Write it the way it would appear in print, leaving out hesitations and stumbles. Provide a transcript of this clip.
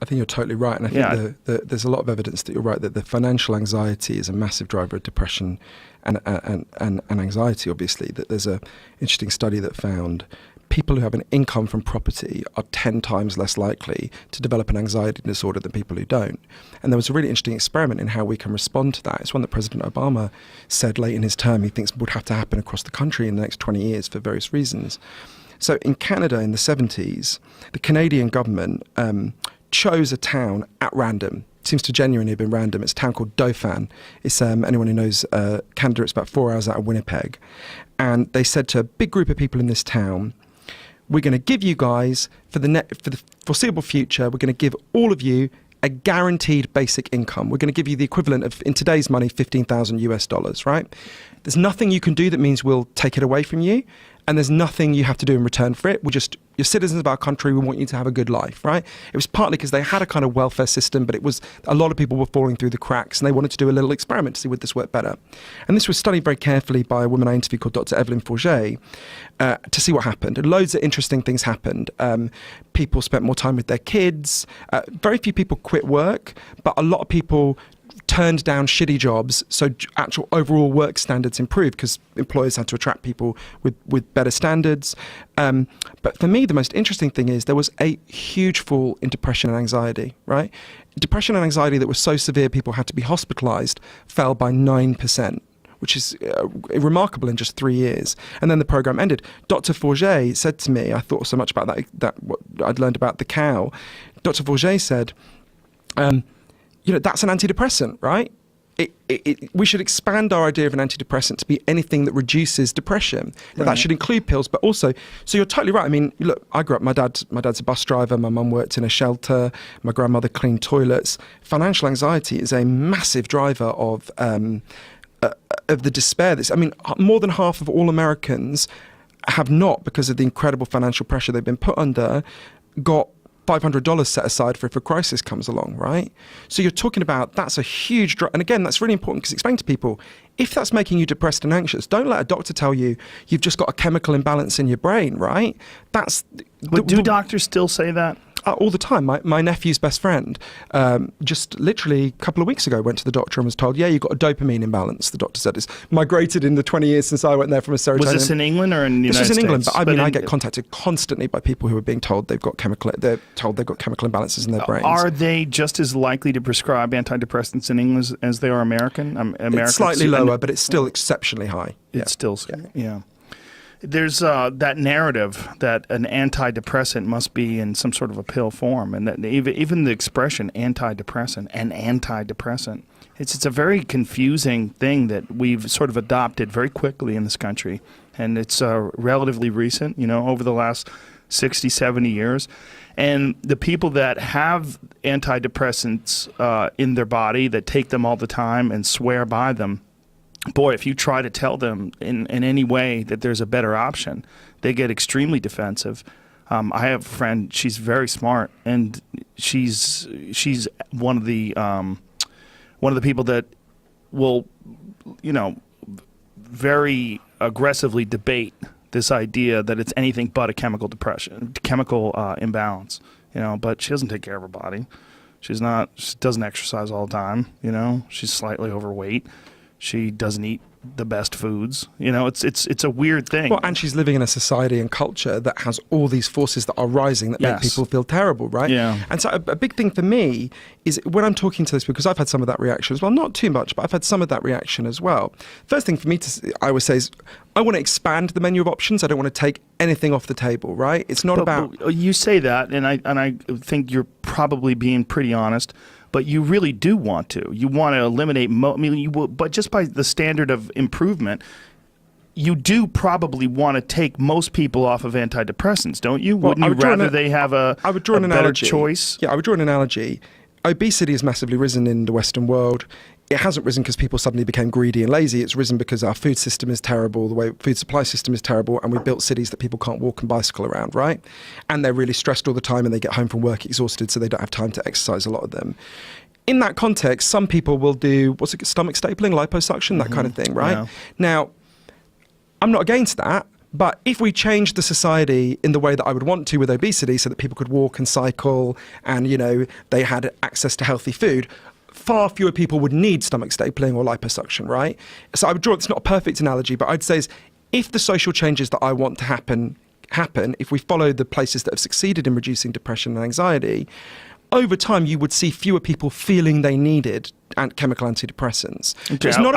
I think you're totally right, and I think there's a lot of evidence that you're right, that the financial anxiety is a massive driver of depression and anxiety, obviously. That there's an interesting study that found people who have an income from property are 10 times less likely to develop an anxiety disorder than people who don't. And there was a really interesting experiment in how we can respond to that. It's one that President Obama said late in his term he thinks would have to happen across the country in the next 20 years for various reasons. So in Canada in the 70s, the Canadian government chose a town at random. It seems to genuinely have been random. It's a town called Dauphin. It's anyone who knows Canada, it's about 4 hours out of Winnipeg. And they said to a big group of people in this town, we're going to give you guys, for the foreseeable future, we're going to give all of you a guaranteed basic income. We're going to give you the equivalent of, in today's money, $15,000 US, right? There's nothing you can do that means we'll take it away from you. And there's nothing you have to do in return for it. You're citizens of our country. We want you to have a good life, right? It was partly because they had a kind of welfare system, but it was a lot of people were falling through the cracks, and they wanted to do a little experiment to see would this work better. And this was studied very carefully by a woman I interviewed called Dr. Evelyn Forget to see what happened. And loads of interesting things happened. People spent more time with their kids. Very few people quit work, but a lot of people turned down shitty jobs, so actual overall work standards improved because employers had to attract people with better standards. But for me, the most interesting thing is there was a huge fall in depression and anxiety, right? Depression and anxiety that was so severe people had to be hospitalized fell by 9%. Which is remarkable in just 3 years. And then the program ended. Dr. Forget said to me, I thought so much about that what I'd learned about the cow. Dr. Forget said, that's an antidepressant, right? We should expand our idea of an antidepressant to be anything that reduces depression. Right. That should include pills, but also, so you're totally right. I mean, look, I grew up, my dad's a bus driver, my mum worked in a shelter, my grandmother cleaned toilets. Financial anxiety is a massive driver of the despair. More than half of all Americans have not, because of the incredible financial pressure they've been put under, got $500 set aside for if a crisis comes along, right? So you're talking about, that's a huge drop. And again, that's really important because explain to people, if that's making you depressed and anxious, don't let a doctor tell you you've just got a chemical imbalance in your brain, right? Do doctors still say that? All the time. My nephew's best friend just literally a couple of weeks ago went to the doctor and was told, you've got a dopamine imbalance. The doctor said it's migrated in the 20 years since I went there from a serotonin. Was this in England or in the United States? This was in England, but I get contacted constantly by people who are being told they're told they've got chemical imbalances in their brains. Are they just as likely to prescribe antidepressants in England as they are American? It's slightly lower, but it's still exceptionally high. It's still, yeah. There's that narrative that an antidepressant must be in some sort of a pill form, and that even the expression antidepressant, it's a very confusing thing that we've sort of adopted very quickly in this country, and it's relatively recent, over the last 60, 70 years. And the people that have antidepressants in their body, that take them all the time and swear by them, boy, if you try to tell them in any way that there's a better option, they get extremely defensive. I have a friend, she's very smart, and she's one of the people that will, very aggressively debate this idea that it's anything but a chemical imbalance. But she doesn't take care of her body. She doesn't exercise all the time. She's slightly overweight. She doesn't eat the best foods. It's a weird thing. Well, and she's living in a society and culture that has all these forces that are rising that make people feel terrible, right? Yeah. And so a big thing for me is when I'm talking to those people, because I've had some of that reaction as well, not too much, but I've had some of that reaction as well. First thing for me I always say is, I want to expand the menu of options. I don't want to take anything off the table, right? It's not about... But you say that, and I think you're probably being pretty honest, but you really do want to. You want to eliminate, but just by the standard of improvement, you do probably want to take most people off of antidepressants, don't you? Wouldn't you rather they have a better choice? Yeah, I would draw an analogy. Obesity has massively risen in the Western world. It hasn't risen because people suddenly became greedy and lazy. It's risen because our food system is terrible, the way food supply system is terrible, and we built cities that people can't walk and bicycle around, right? And they're really stressed all the time, and they get home from work exhausted, so they don't have time to exercise, a lot of them. In that context, some people will do, stomach stapling, liposuction, that kind of thing, right? Yeah. Now, I'm not against that, But if we changed the society in the way that I would want to with obesity, so that people could walk and cycle and, they had access to healthy food, far fewer people would need stomach stapling or liposuction, right? So I would draw, it's not a perfect analogy, but I'd say is if the social changes that I want to happen, if we follow the places that have succeeded in reducing depression and anxiety, over time you would see fewer people feeling they needed chemical antidepressants. Okay, So it's not